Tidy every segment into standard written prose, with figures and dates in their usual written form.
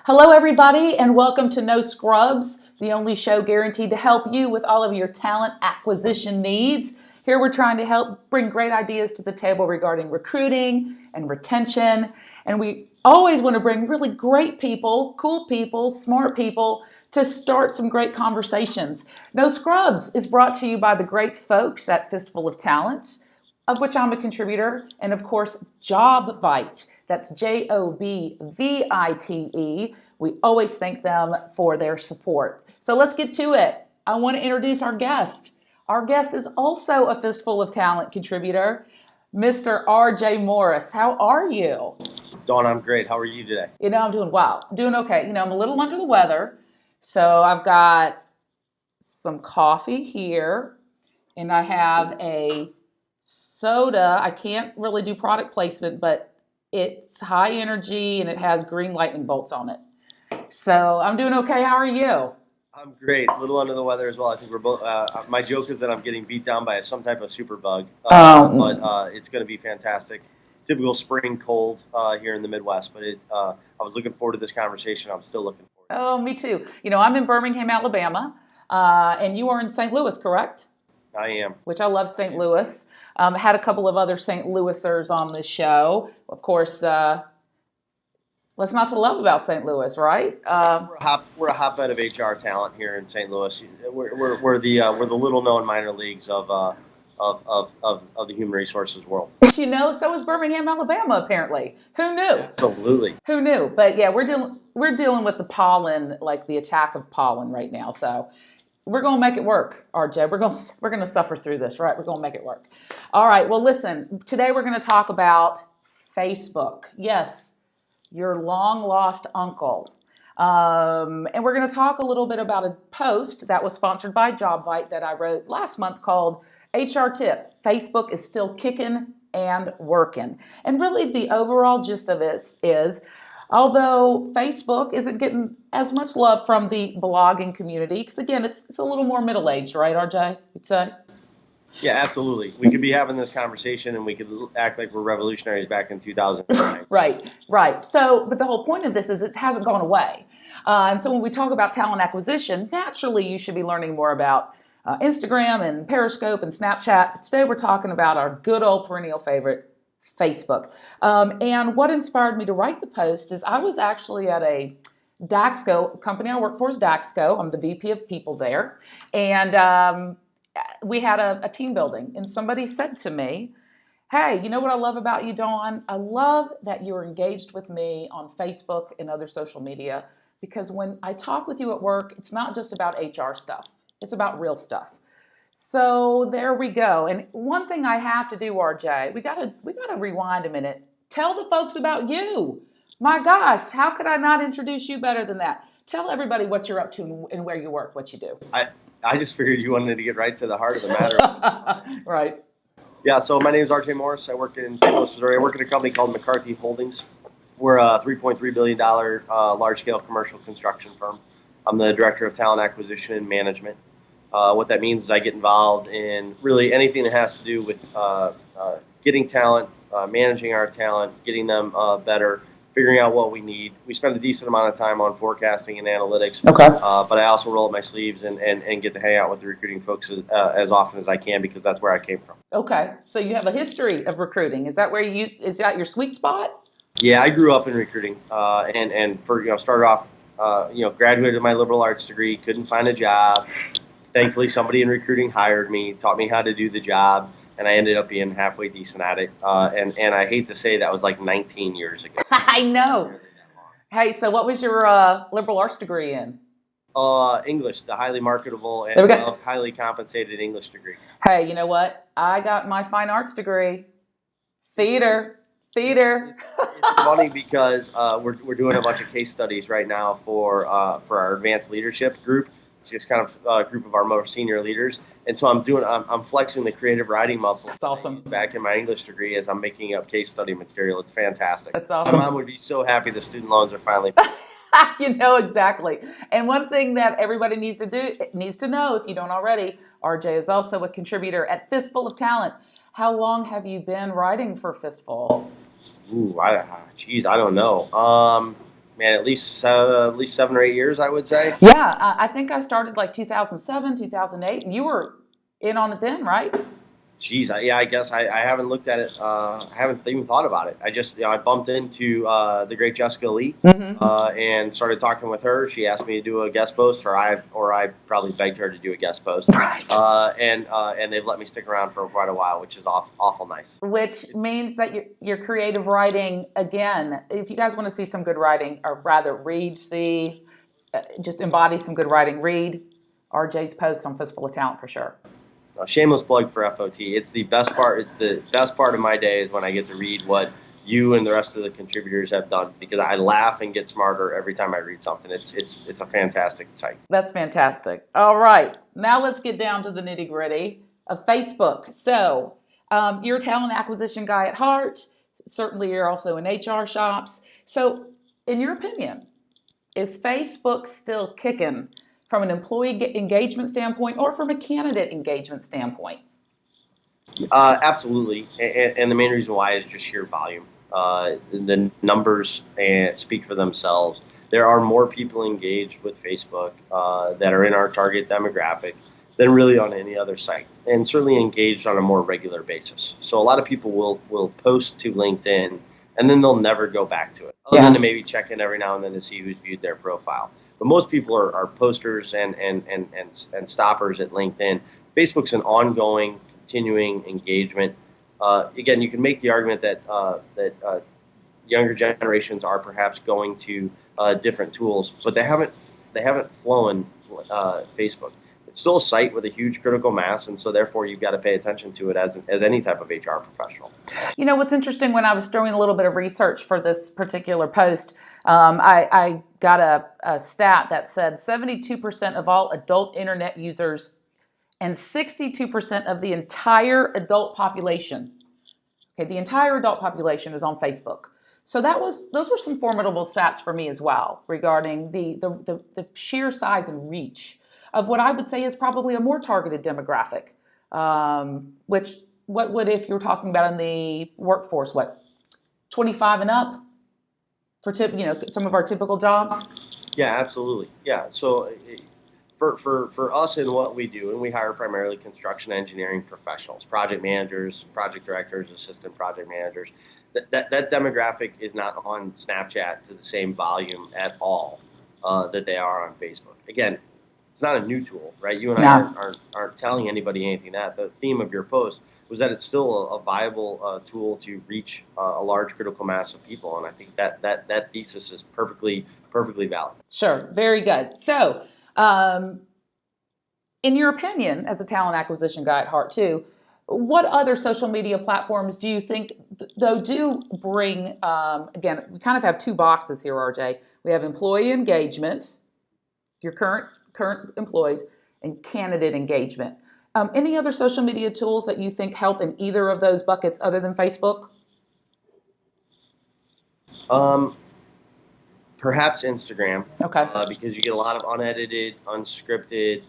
Hello, everybody, and welcome to No Scrubs, the only show guaranteed to help you with all of your talent acquisition needs. Here we're trying to help bring great ideas to the table regarding recruiting and retention. And we always want to bring really great people, cool people, smart people to start some great conversations. No Scrubs is brought to you by the great folks at Fistful of Talent, of which I'm a contributor, and of course, JobVite. That's JOBVITE. We always thank them for their support. So let's get to it. I want to introduce our guest. Our guest is also a Fistful of Talent contributor, Mr. RJ Morris. How are you? Dawn, I'm great. How are you today? I'm doing well. I'm doing okay. I'm a little under the weather. So I've got some coffee here, and I have a soda. I can't really do product placement, but it's high energy and it has green lightning bolts on it. So I'm doing okay. How are you? I'm great. A little under the weather as well. I think we're both. My joke is that I'm getting beat down by some type of super bug, but it's going to be fantastic. Typical spring cold here in the Midwest, but I was looking forward to this conversation. I'm still looking forward to it. Oh, me too. I'm in Birmingham, Alabama, and you are in St. Louis, correct? I am. Which I love St. Louis. Had a couple of other St. Louisers on this show. Of course, what's not to love about St. Louis, right? We're a hotbed of HR talent here in St. Louis. We're the little known minor leagues of the human resources world. So is Birmingham, Alabama. Apparently, who knew? Absolutely. Who knew? But yeah, we're dealing with the pollen, like the attack of pollen right now. So we're going to make it work, RJ. We're going to suffer through this, right? We're going to make it work. All right. Well, listen, today we're going to talk about Facebook. Yes, your long lost uncle. And we're going to talk a little bit about a post that was sponsored by JobVite that I wrote last month called HR Tip. Facebook is still kicking and working. And really the overall gist of it is, although Facebook isn't getting as much love from the blogging community, because again, it's a little more middle-aged, right, RJ? Yeah, absolutely. We could be having this conversation and we could act like we're revolutionaries back in 2009. Right. So, but the whole point of this is it hasn't gone away. And so when we talk about talent acquisition, naturally you should be learning more about Instagram and Periscope and Snapchat. But today we're talking about our good old perennial favorite, Facebook. And what inspired me to write the post is I was actually at a Daxco, company I work for is Daxco. I'm the VP of people there. And we had a team building, and somebody said to me, hey, you know what I love about you, Dawn? I love that you're engaged with me on Facebook and other social media, because when I talk with you at work, it's not just about HR stuff. It's about real stuff. So there we go. And one thing I have to do, RJ, we gotta rewind a minute. Tell the folks about you. My gosh, how could I not introduce you better than that? Tell everybody what you're up to and where you work, what you do. I just figured you wanted to get right to the heart of the matter. Right. Yeah, so my name is RJ Morris. I work in St. Louis, Missouri. I work at a company called McCarthy Holdings. We're a $3.3 billion large-scale commercial construction firm. I'm the Director of Talent Acquisition and Management. What that means is I get involved in really anything that has to do with getting talent, managing our talent, getting them better, figuring out what we need. We spend a decent amount of time on forecasting and analytics. Okay. But I also roll up my sleeves and get to hang out with the recruiting folks as often as I can, because that's where I came from. Okay. So you have a history of recruiting. Is that your sweet spot? Yeah, I grew up in recruiting and started off, graduated with my liberal arts degree, couldn't find a job. Thankfully, somebody in recruiting hired me, taught me how to do the job, and I ended up being halfway decent at it. And I hate to say that was like 19 years ago. I know. Hey, so what was your liberal arts degree in? English, the highly marketable and highly compensated English degree. Hey, you know what? I got my fine arts degree. Theater. It's funny because we're doing a bunch of case studies right now for our advanced leadership group. It's just kind of a group of our more senior leaders. And so I'm flexing the creative writing muscle. That's awesome. Back in my English degree as I'm making up case study material. It's fantastic. That's awesome. My mom would be so happy the student loans are finally. Exactly. And one thing that everybody needs to know, if you don't already, RJ is also a contributor at Fistful of Talent. How long have you been writing for Fistful? I don't know. man, at least 7 or 8 years, I would say. Yeah, I think I started like 2007, 2008, and you were in on it then, right? Geez, yeah, I guess I haven't looked at it. I haven't even thought about it. I just, I bumped into the great Jessica Lee Hmm. and started talking with her. She asked me to do a guest post, or I probably begged her to do a guest post. Right. And they've let me stick around for quite a while, which is awful nice. Which It's means that your creative writing, again, if you guys want to see some good writing, or rather read, see, just embody some good writing, read RJ's post on Fistful of Talent for sure. a shameless plug for FOT. It's the best part. It's the best part of my day is when I get to read what you and the rest of the contributors have done because I laugh and get smarter every time I read something. It's a fantastic site. That's fantastic. All right, now let's get down to the nitty gritty of Facebook. So, you're a talent acquisition guy at heart. Certainly, you're also in HR shops. So, in your opinion, is Facebook still kicking from an employee engagement standpoint or from a candidate engagement standpoint? Absolutely, and the main reason why is just sheer volume. The numbers speak for themselves. There are more people engaged with Facebook that are in our target demographic than really on any other site, and certainly engaged on a more regular basis. So a lot of people will post to LinkedIn, and then they'll never go back to it, other than Yeah. to maybe check in every now and then to see who's viewed their profile. But most people are posters and stoppers at LinkedIn. Facebook's an ongoing, continuing engagement. Again, you can make the argument that younger generations are perhaps going to different tools, but they haven't flown Facebook. It's still a site with a huge critical mass, and so therefore you've got to pay attention to it as any type of HR professional. You know, what's interesting, when I was doing a little bit of research for this particular post, I got a stat that said 72% of all adult internet users and 62% of the entire adult population, okay, the entire adult population is on Facebook. So those were some formidable stats for me as well regarding the sheer size and reach of what I would say is probably a more targeted demographic. Which what would, if you're talking about in the workforce, what, 25 and up for some of our typical jobs? Yeah, absolutely. Yeah. So for us in what we do, and we hire primarily construction engineering professionals, project managers, project directors, assistant project managers. That demographic is not on Snapchat to the same volume at all that they are on Facebook. Again, it's not a new tool, right? You and I No. aren't telling anybody anything. That the theme of your post was that it's still a viable tool to reach a large critical mass of people, and I think that thesis is perfectly valid. Sure, very good. So, um, in your opinion, as a talent acquisition guy at heart too, what other social media platforms do you think, though, do bring? Again, we kind of have two boxes here, RJ. We have employee engagement, your current employees, and candidate engagement. Any other social media tools that you think help in either of those buckets other than Facebook? Um, Perhaps Instagram, Okay. because you get a lot of unedited, unscripted,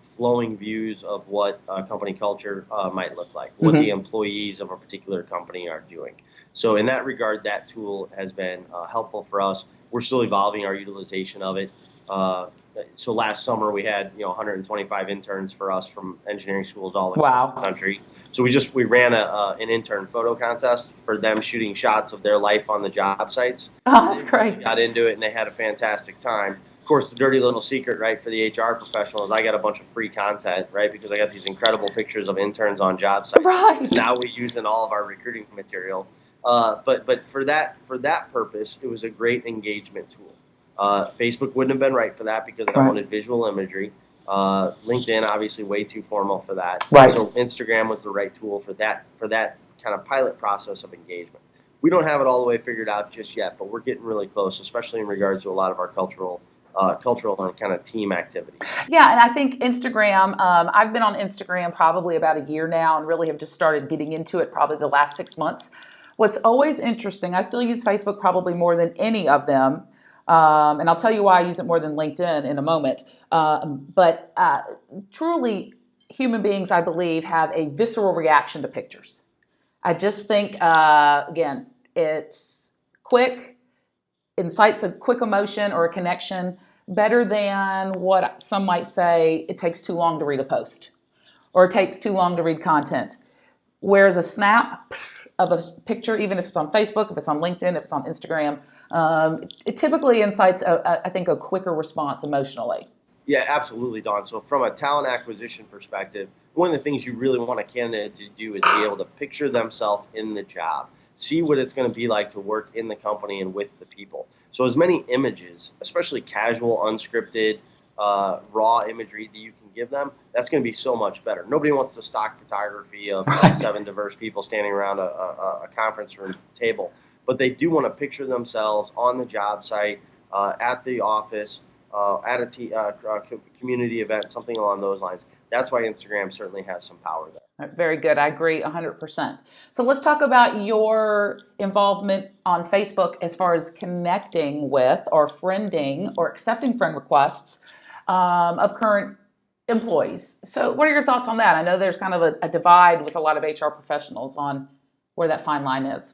flowing views of what company culture might look like, what the Hmm. employees of a particular company are doing. So in that regard, that tool has been helpful for us. We're still evolving our utilization of it. Uh, so last summer we had 125 interns for us from engineering schools all across the Wow. country. So we ran an intern photo contest for them shooting shots of their life on the job sites. Oh, They that's really great. got into it and they had a fantastic time. Of course, the dirty little secret, right, for the HR professional is I got a bunch of free content, right, because I got these incredible pictures of interns on job sites. Right. Now we use in all of our recruiting material. But for that purpose, it was a great engagement tool. Facebook wouldn't have been right for that because I Right. wanted visual imagery. LinkedIn, obviously, way too formal for that. Right. So Instagram was the right tool for that kind of pilot process of engagement. We don't have it all the way figured out just yet, but we're getting really close, especially in regards to a lot of our cultural and kind of team activities. Yeah, and I think Instagram, I've been on Instagram probably about a year now and really have just started getting into it probably the last 6 months. What's always interesting, I still use Facebook probably more than any of them. And I'll tell you why I use it more than LinkedIn in a moment. But truly, human beings, I believe, have a visceral reaction to pictures. I just think, again, it's quick, incites a quick emotion or a connection better than what some might say it takes too long to read a post or it takes too long to read content. Whereas a snap of a picture, even if it's on Facebook, if it's on LinkedIn, if it's on Instagram, it typically incites, I think, a quicker response emotionally. Yeah, absolutely, Don. So from a talent acquisition perspective, one of the things you really want a candidate to do is be able to picture themselves in the job, see what it's going to be like to work in the company and with the people. So as many images, especially casual, unscripted, raw imagery that you can give them, that's going to be so much better. Nobody wants the stock photography of Right. 7 diverse people standing around a conference room table, but they do want to picture themselves on the job site, at the office, at a community event, something along those lines. That's why Instagram certainly has some power there. Very good. I agree 100%. So let's talk about your involvement on Facebook as far as connecting with or friending or accepting friend requests of current employees. So what are your thoughts on that? I know there's kind of a divide with a lot of HR professionals on where that fine line is.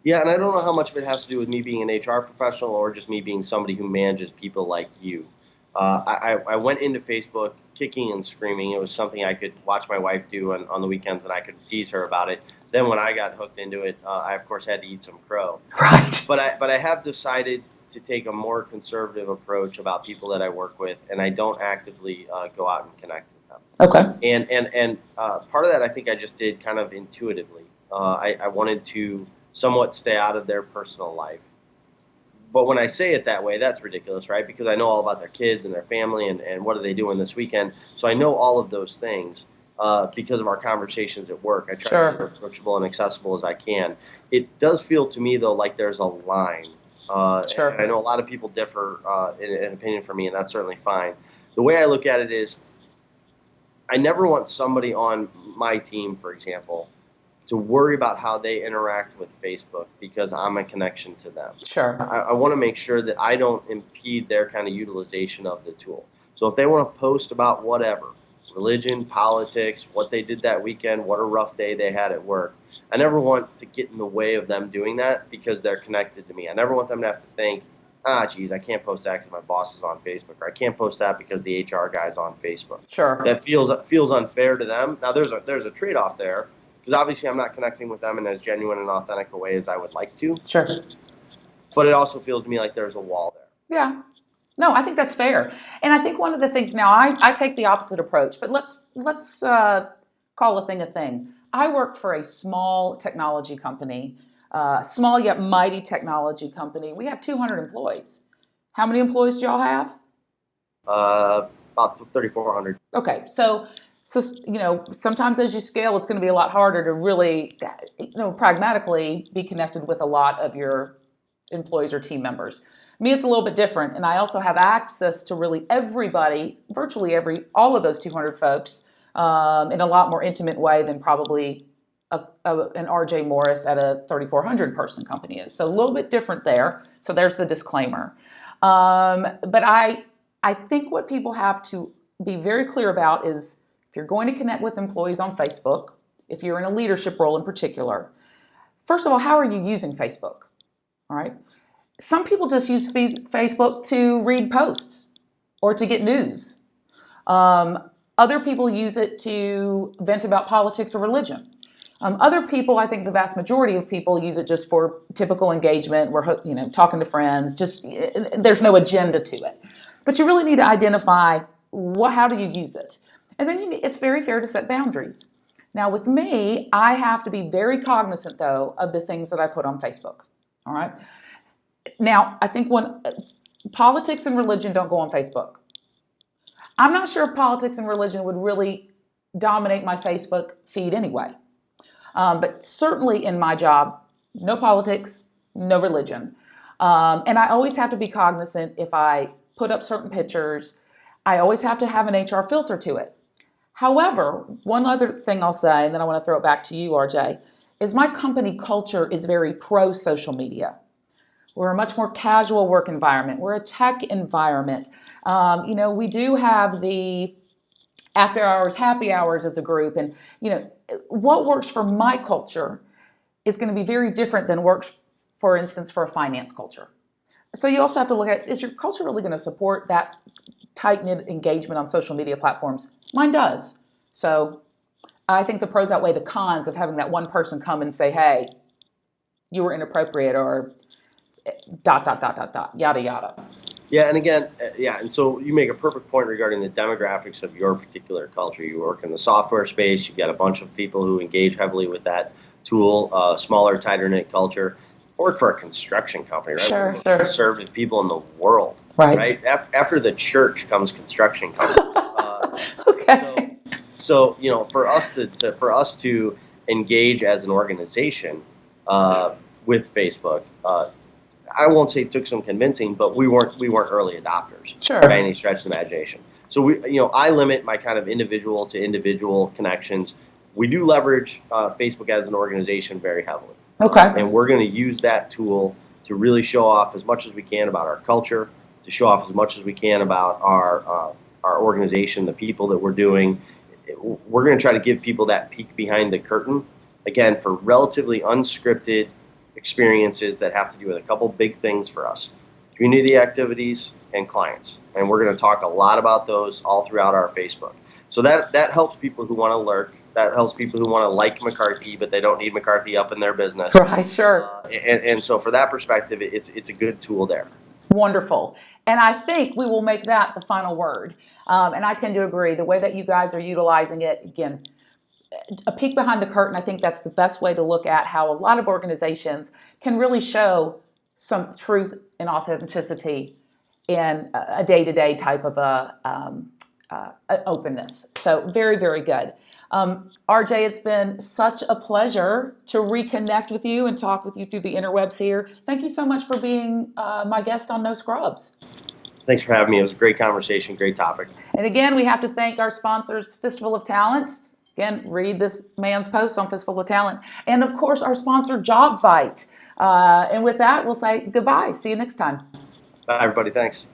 Yeah, and I don't know how much of it has to do with me being an HR professional or just me being somebody who manages people like you. I went into Facebook kicking and screaming. It was something I could watch my wife do on the weekends, and I could tease her about it. Then when I got hooked into it, I of course had to eat some crow. Right. But I have decided to take a more conservative approach about people that I work with, and I don't actively go out and connect with them. Okay. And part of that I think I just did kind of intuitively. I wanted to somewhat stay out of their personal life. But when I say it that way, that's ridiculous, right? Because I know all about their kids and their family and what are they doing this weekend. So I know all of those things because of our conversations at work. I try to be as approachable and accessible as I can. It does feel to me, though, like there's a line. Sure. And I know a lot of people differ in opinion from me, and that's certainly fine. The way I look at it is I never want somebody on my team, for example, to worry about how they interact with Facebook because I'm a connection to them. Sure. I want to make sure that I don't impede their kind of utilization of the tool. So if they want to post about whatever, religion, politics, what they did that weekend, what a rough day they had at work, I never want to get in the way of them doing that because they're connected to me. I never want them to have to think, geez, I can't post that because my boss is on Facebook, or I can't post that because the HR guy's on Facebook. Sure. That feels unfair to them. Now there's a trade-off there. Because obviously I'm not connecting with them in as genuine and authentic a way as I would like to. Sure. But it also feels to me like there's a wall there. Yeah. No, I think that's fair. And I think one of the things now, I take the opposite approach, but let's call a thing a thing. I work for a small technology company, small yet mighty technology company. We have 200 employees. How many employees do y'all have? About 3,400. Okay, so sometimes as you scale, it's going to be a lot harder to really, pragmatically be connected with a lot of your employees or team members. Me, it's a little bit different, and I also have access to really everybody, virtually all of those 200 folks, in a lot more intimate way than probably an RJ Morris at a 3,400 person company is. So a little bit different there. So there's the disclaimer. But I think what people have to be very clear about is, if you're going to connect with employees on Facebook, if you're in a leadership role in particular, first of all, how are you using Facebook? All right. Some people just use Facebook to read posts or to get news. Other people use it to vent about politics or religion. Other people, I think the vast majority of people use it just for typical engagement. We're talking to friends. Just there's no agenda to it. But you really need to identify how do you use it. And then it's very fair to set boundaries. Now, with me, I have to be very cognizant, though, of the things that I put on Facebook. All right. Now, I think when politics and religion don't go on Facebook, I'm not sure if politics and religion would really dominate my Facebook feed anyway. But certainly in my job, no politics, no religion. And I always have to be cognizant if I put up certain pictures. I always have to have an HR filter to it. However, one other thing I'll say, and then I want to throw it back to you, RJ, is my company culture is very pro-social media. We're a much more casual work environment. We're a tech environment. We do have the after hours, happy hours as a group. And, what works for my culture is going to be very different than works, for instance, for a finance culture. So you also have to look at, is your culture really going to support that tight-knit engagement on social media platforms? Mine does. So I think the pros outweigh the cons of having that one person come and say, hey, you were inappropriate, or dot, dot, dot, dot, dot, yada, yada. Yeah, and again, and so you make a perfect point regarding the demographics of your particular culture. You work in the software space, you've got a bunch of people who engage heavily with that tool, smaller, tighter knit culture. I work for a construction company, right? Sure, We're sure. conservative people in the world, Right. After the church comes construction companies. Okay. So for us to engage as an organization with Facebook, I won't say it took some convincing, but we weren't early adopters Sure. by any stretch of the imagination. So I limit my kind of individual to individual connections. We do leverage Facebook as an organization very heavily. Okay. And we're going to use that tool to really show off as much as we can about our culture, to show off as much as we can about our organization, the people that we're doing. We're going to try to give people that peek behind the curtain, again, for relatively unscripted experiences that have to do with a couple big things for us: community activities and clients. And we're going to talk a lot about those all throughout our Facebook. So that helps people who want to lurk. That helps people who want to like McCarthy, but they don't need McCarthy up in their business. Right, sure. And so for that perspective, it's a good tool there. Wonderful. And I think we will make that the final word. And I tend to agree. The way that you guys are utilizing it, again, a peek behind the curtain, I think that's the best way to look at how a lot of organizations can really show some truth and authenticity in a day-to-day type of openness. So very, very good. RJ, it's been such a pleasure to reconnect with you and talk with you through the interwebs here. Thank you so much for being my guest on No Scrubs. Thanks for having me. It was a great conversation, great topic. And again, we have to thank our sponsors, Fistful of Talent. Again, read this man's post on Fistful of Talent. And of course, our sponsor, Job Fight. And with that, we'll say goodbye. See you next time. Bye, everybody. Thanks.